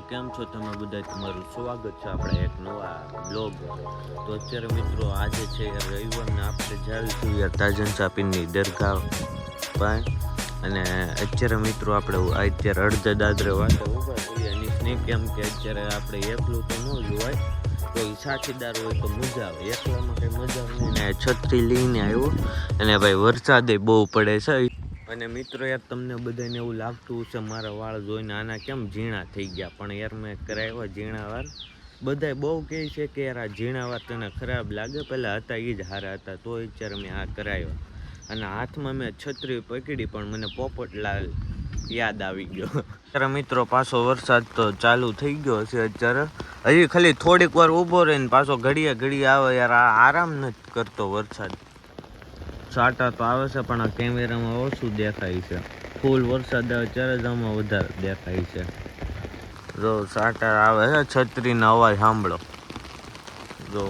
કેમ છો તમે બધા? તમારું સ્વાગત છે આપણે એક નવા બ્લોગ. તો અત્યારે મિત્રો આજે છે રવિવાર ને આપણે જાવીશું યાર તાજન ચાપીની દરગાહ પાસે. અને અત્યારે મિત્રો આપણે અત્યારે અડધા દાદરે વાતે ઊભા છીએ અને સ્નેક કેમ કે અત્યારે આપણે એકલું તો ન જોવાય, કોઈ સાથીદાર હોય તો મજા આવે, એકલામાં કંઈ મજા આવે ને. છત્રી લઈને આવ્યો અને ભાઈ વરસાદ બહુ પડે છે. અને મિત્રો યાર તમને બધાને એવું લાગતું હશે મારા વાળ જોઈને આના કેમ ઝીણા થઈ ગયા, પણ યાર મેં કરાવ્યા ઝીણા વાર. બધાય બહુ કહે છે કે યાર આ ઝીણા વાર તને ખરાબ લાગે, પહેલાં હતા એ જ સારા હતા, તો અત્યારે મેં આ કરાવ્યા. અને હાથમાં મેં છત્રી પકડી પણ મને પોપટલાલ યાદ આવી ગયો. અત્યારે મિત્રો પાછો વરસાદ તો ચાલુ થઈ ગયો છે અત્યારે. હજી ખાલી થોડીક વાર ઊભો રહીને પાછો ઘડીએ આવે યાર. આ આરામ નથી કરતો વરસાદ. છાંટા તો આવે છે પણ આ કેમેરામાં ઓછું દેખાય છે. ફૂલ વરસાદ આવે ત્યારે જ આમાં વધારે દેખાય છે. જો છાંટા આવે છે, છત્રીનો અવાજ સાંભળો. જો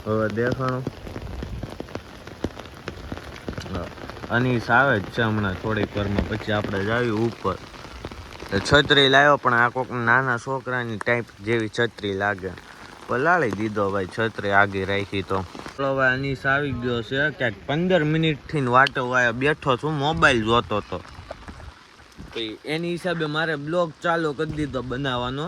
હવે દેખાણું અનીસ આવે જ છે હમણાં થોડીક વારમાં, પછી આપણે જાવી ઉપર. છત્રી લાવ્યો પણ આ કોઈક નાના છોકરાની ટાઈપ જેવી છત્રી લાગે, પલાળી દીધો ભાઈ છત્રી આગી રાખી. તો હવે અનીસ આવી ગયો છે, ક્યાંક 15 મિનિટથી વાટો વાયા બેઠો છું, મોબાઈલ જોતો હતો. એની હિસાબે મારે બ્લોગ ચાલુ કરી દીધો બનાવવાનો.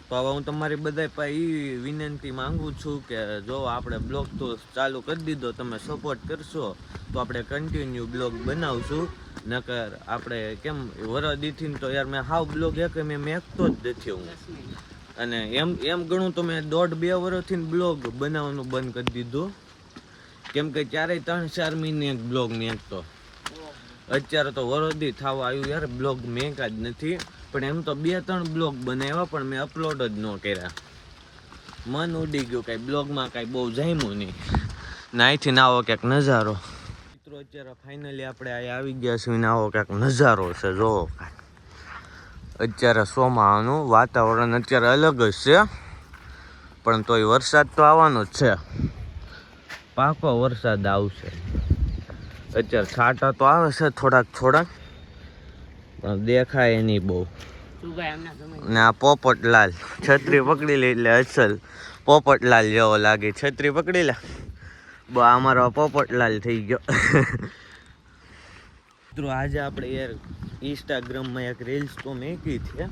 તો હવે હું તમારી બધા પાસે એ વિનંતી માંગુ છું કે જો આપણે બ્લોગ તો ચાલુ કરી દીધો, તમે સપોર્ટ કરશો તો આપણે કન્ટિન્યુ બ્લોગ બનાવશું. નકર આપણે કેમ વરદીથી તો યાર મેં હાવ બ્લોગ મેં મેકતો જ નથી હું. અને એમ ગણું તો મેં 1.5-2 વર્ષથી બ્લોગ બનાવવાનું બંધ કરી દીધું, કેમ કે ક્યારેય 3-4 મહિને એક બ્લોગ મેકતો. અત્યારે તો વરદી થવા આવ્યું યાર, બ્લોગ મેકા જ નથી. પણ એમ તો 2-3 બ્લોગ બનાવ્યા પણ મેં અપલોડ જ ન કર્યા. મન ઉડી ગયું, કાંઈ બ્લોગમાં કાંઈ બહુ જામ્યું નહીં. ને અહીંથી ના આવો ક્યાંક નજારો. મિત્રો અત્યારે ફાઇનલી આપણે અહીં આવી ગયા છીએ ને આવો ક્યાંક નજારો છે. જો અત્યારે ચોમાસાનું વાતાવરણ અત્યારે અલગ જ છે, પણ તોય વરસાદ તો આવવાનો જ છે, પાકો વરસાદ આવશે. અત્યારે છાંટા તો આવે છે થોડાક પણ દેખાય નહીં બહુ. ને આ પોપટલાલ છત્રી પકડી લે એટલે અસલ પોપટલાલ જેવો લાગે. છત્રી પકડી લે અમારો પોપટલાલ થઈ ગયો. મિત્રો આજે આપણે યાર ઇન્સ્ટાગ્રામમાં એક રીલ્સ તો મેકી છે,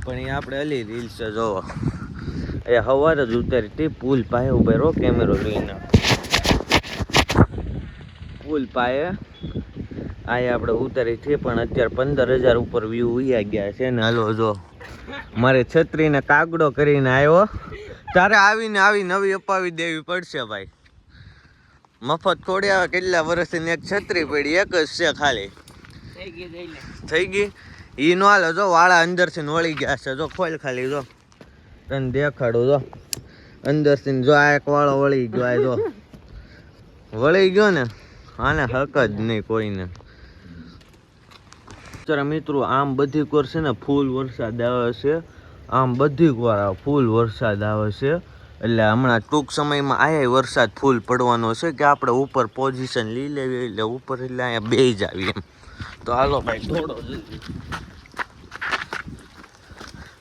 પણ એ આપણે અલી રીલ્સ જોવો એ સવારે જ ઉતારી હતી. પુલ પાયે ઉભા રહો, કેમેરો લઈને પુલ પાયે આ આપણે ઉતારી છે, પણ અત્યારે 15,000 ઉપર વ્યૂ ઉયા ગયા છે ને. હાલો જો મારે છત્રીને કાગડો કરીને આવ્યો, તારે આવી નવી અપાવી દેવી પડશે ભાઈ. મફત થોડી આવે, કેટલા વર્ષની એક છત્રી પડી, એક જ છે ખાલી. થઈ ગઈ ઈ નો હાલો. જો વાળા અંદરથી વળી ગયા છે, જો ખોલ ખાલી, જો તને દેખાડું. જો અંદરથી જો આ એક વાળો વળી ગયો, આ જો વળી ગયો ને, આને હક જ નહીં કોઈને. અત્યારે મિત્રો આમ બધી કોર છે ને ફૂલ વરસાદ આવે છે, આમ બધી કોર ફૂલ વરસાદ આવે છે. એટલે હમણાં ટૂંક સમયમાં આયા વરસાદ ફૂલ પડવાનો છે કે આપણે ઉપર પોઝિશન લઈ લેવી, એટલે ઉપર એટલે અહીંયા બેસી જ આવી એમ. તો હાલો ભાઈ થોડો જલ્દી.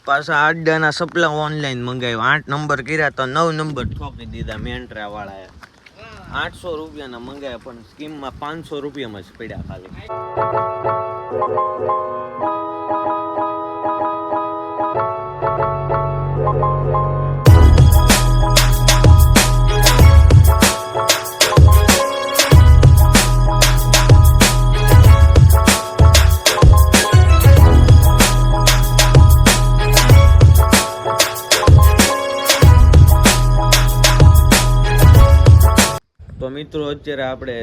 પાછા આડાના સપલા ઓનલાઈન મંગાવ્યા, 8 નંબર કર્યા તો 9 નંબર ઠોકી દીધા મેન્ટ્રા વાળાએ. 800 રૂપિયાના મંગાવ્યા પણ સ્કીમમાં 500 રૂપિયામાં જ પડ્યા ખાલી. તો મિત્રો અત્યારે આપણે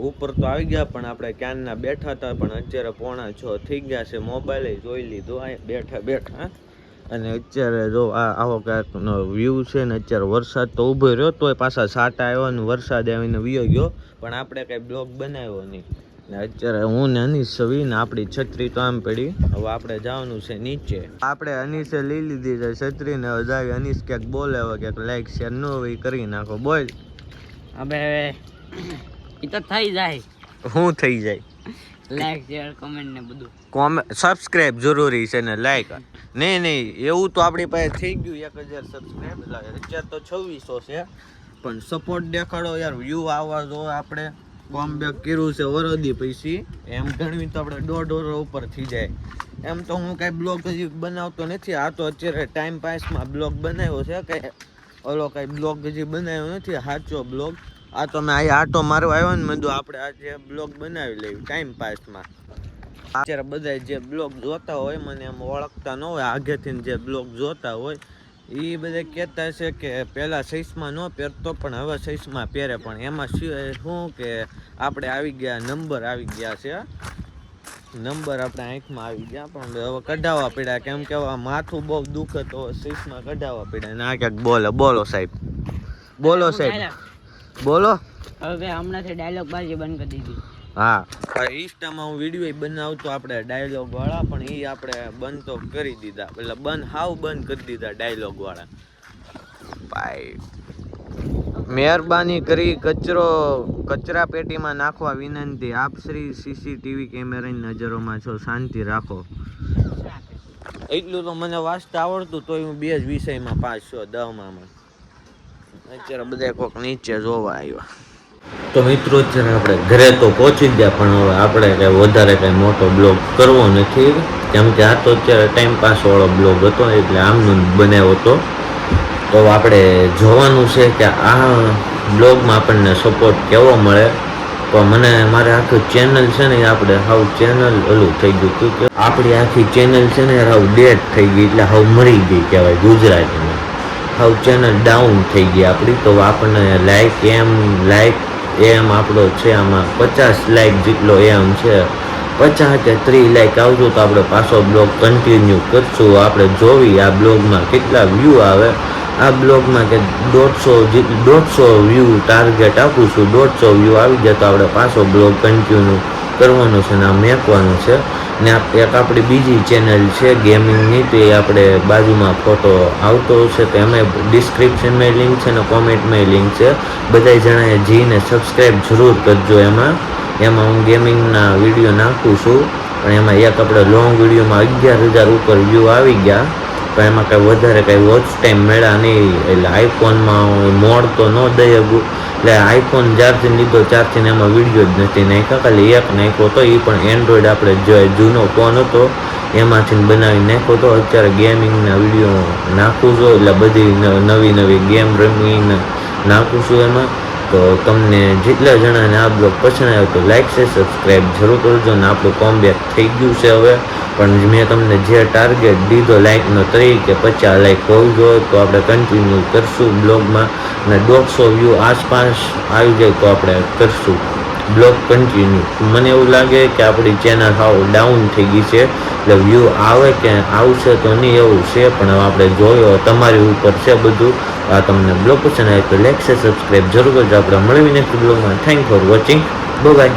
ઉપર તો આવી ગયા, પણ આપણે ક્યારના બેઠા હતા, પણ અત્યારે 5:45 થઈ ગયા છે. મોબાઈલે જોઈ લીધો આ બેઠા. અને અત્યારે જો આવો કાંઈકનો વ્યૂ છે ને. અત્યારે વરસાદ તો ઊભો રહ્યો, તોય પાછા છાંટા આવ્યો ને વરસાદ આવીને વયો ગયો, પણ આપણે કાંઈ બ્લોગ બનાવ્યો નહીં. ને અત્યારે હું ને અનીસ ને આપણી છત્રી તો આમ પડી. હવે આપણે જવાનું છે નીચે. આપણે અનીસે લઈ લીધી છે છત્રી ને. હવે જાય અનીસ ક્યાંક બોલે, હવે ક્યાંક લાઈક શેર ન હોય કરી નાખો. બોલ. હવે એ તો થઈ જાય. શું થઈ જાય? લાઈક શેર કમેન્ટ ને બધું. સબસ્ક્રાઇબ જરૂરી છે ને લાઈક. નહીં એવું તો આપણી પાસે થઈ ગયું 1000 સબસ્ક્રાઇબ. અત્યારે તો 2600 છે, પણ સપોર્ટ દેખાડો યાર. વ્યૂ આવવા જો આપણે કોમબેક કર્યું છે વરદી પૈસી, એમ ગણવી તો આપણે 1.5 ઉપર થઈ જાય. એમ તો હું કાંઈ બ્લોગ હજી બનાવતો નથી. આ તો અત્યારે ટાઈમ પાસમાં બ્લોગ બનાવ્યો છે, કાંઈ ઓલો કાંઈ બ્લોગ હજી બનાવ્યો નથી સાચો બ્લોગ. આ તો મેં અહીંયા આટો મારવા આવ્યો ને, મેં કીધું આપણે આજે બ્લોગ બનાવી લઈએ ટાઈમ પાસમાં. અત્યારે બધા જે બ્લોગ જોતા હોય, મને એમ ઓળખતા ન હોય, આગેથી જે બ્લોગ જોતા હોય એ બધા કહેતા છે કે પહેલાં સૈસમાં ન પહેરતો પણ હવે સૈસમાં પહેરે. પણ એમાં શું કે આપણે આવી ગયા, નંબર આવી ગયા છે, નંબર આપણે આંખમાં આવી ગયા, પણ હવે કઢાવવા પડ્યા. કેમ કે હવે માથું બહુ દુખે તો સૈસમાં કઢાવવા પડ્યા. ના ક્યાંક બોલો સાહેબ, બોલો સાહેબ, બોલો. હવે હમણાંથી ડાયલોગ બાજી બંધ કરી દીધી. હા, ઇન્સ્ટામાં હું વિડીયો બનાવતો આપણે ડાયલોગ વાળા, પણ એ આપણે બંધ તો કરી દીધા, એટલે હાવ બંધ કરી દીધા ડાયલોગ વાળા. ભાઈ મહેરબાની કરી કચરા પેટીમાં નાખવા વિનંતી. આપ શ્રી સીસીટીવી કેમેરાની નજરોમાં છો, શાંતિ રાખો. એટલું તો મને વાંચતા આવડતું, તોય હું 2 જ વિષયમાં પાસ છું 10માં. અત્યારે બધા કોક નીચે જોવા આવ્યા. તો મિત્રો અત્યારે આપણે ઘરે તો પહોંચી ગયા, પણ હવે આપણે કંઈ વધારે કંઈ મોટો બ્લોગ કરવો નથી, કેમ કે આ તો અત્યારે ટાઈમ પાસ વાળો બ્લોગ હતો, એટલે આમનો બનાવ્યો હતો. તો આપણે જોવાનું છે કે આ બ્લોગમાં આપણને સપોર્ટ કેવો મળે. તો મને મારે આખી ચેનલ છે ને, આપણે હાવ ચેનલ ઓલું થઈ ગયું હતું કે આપણી આખી ચેનલ છે ને હાવ ડેડ થઈ ગઈ, એટલે હાવ મરી ગઈ કહેવાય ગુજરાતીમાં. હાવ ચેનલ ડાઉન થઈ ગઈ આપણી. તો આપણને લાઈક એમ આપણો છે આમાં 50 લાઈક જેટલો એમ છે. 50 કે 30 લાઈક આવજો તો આપણે પાછો બ્લોગ કન્ટિન્યુ કરશું. આપણે જોવી આ બ્લોગમાં કેટલા વ્યૂ આવે. આ બ્લોગમાં કે 150 વ્યૂ ટાર્ગેટ આપું છું. 150 વ્યૂ આવી જાય તો આપણે પાછો બ્લોગ કન્ટિન્યુ કરવાનો છે ને આ મેકવાનો છે. ને એક આપણી બીજી ચેનલ છે ગેમિંગની, તો એ આપણે બાજુમાં ફોટો આવતો હશે, તો એમાં ડિસ્ક્રિપ્શનમાં લિંક છે ને કોમેન્ટમાં લિંક છે. બધા જણાએ જઈને સબસ્ક્રાઈબ જરૂર કરજો. એમાં હું ગેમિંગના વિડીયો નાખું છું, પણ એમાં એક આપણે લોંગ વિડીયોમાં 11,000 ઉપર વ્યૂ આવી ગયા, પણ એમાં કાંઈ વધારે કાંઈ વોચ ટાઈમ મળ્યા નહીં. એટલે આઈફોનમાં મોડ તો ન દઈ શકું, એટલે આઈફોન જ્યારથી લીધો ત્યારથી એમાં વિડીયો જ નથી નાખ્યા. ખાલી એક નાખ્યો હતો, એ પણ એન્ડ્રોઈડ આપણે જે જૂનો ફોન હતો એમાંથી બનાવી નાખ્યો હતો. અત્યારે ગેમિંગના વિડીયો નાખું છું, એટલે બધી નવી ગેમ રમીને નાખું છું એમાં. તો તમને જેટલા જણાને આ બ્લોગ પસંદ આવ્યો તો લાઈક છે, સબસ્ક્રાઈબ જરૂર કરજો. ને આપણું કોમબેક થઈ ગયું છે હવે, પણ મેં તમને જે ટાર્ગેટ દીધો લાઈકનો 30 કે 50 લાઈક હોવું જોઈએ, તો આપણે કન્ટિન્યુ કરશું બ્લોગમાં. અને 150 વ્યૂ આસપાસ આવી જાય તો આપણે કરશું બ્લોગ કન્ટિન્યુ. મને એવું લાગે કે આપણી ચેનલ હાવ ડાઉન થઈ ગઈ છે, એટલે વ્યૂ આવે કે આવશે તો નહીં એવું છે, પણ હવે આપણે જોયો, તમારી ઉપર છે બધું. આ તમને બ્લોગ પસંદ આવે તો લાઈક છે, સબસ્ક્રાઈબ જરૂર કરજો. આપણે મળવી નેક્સ્ટ બ્લોગમાં. Thank for watching. બાય.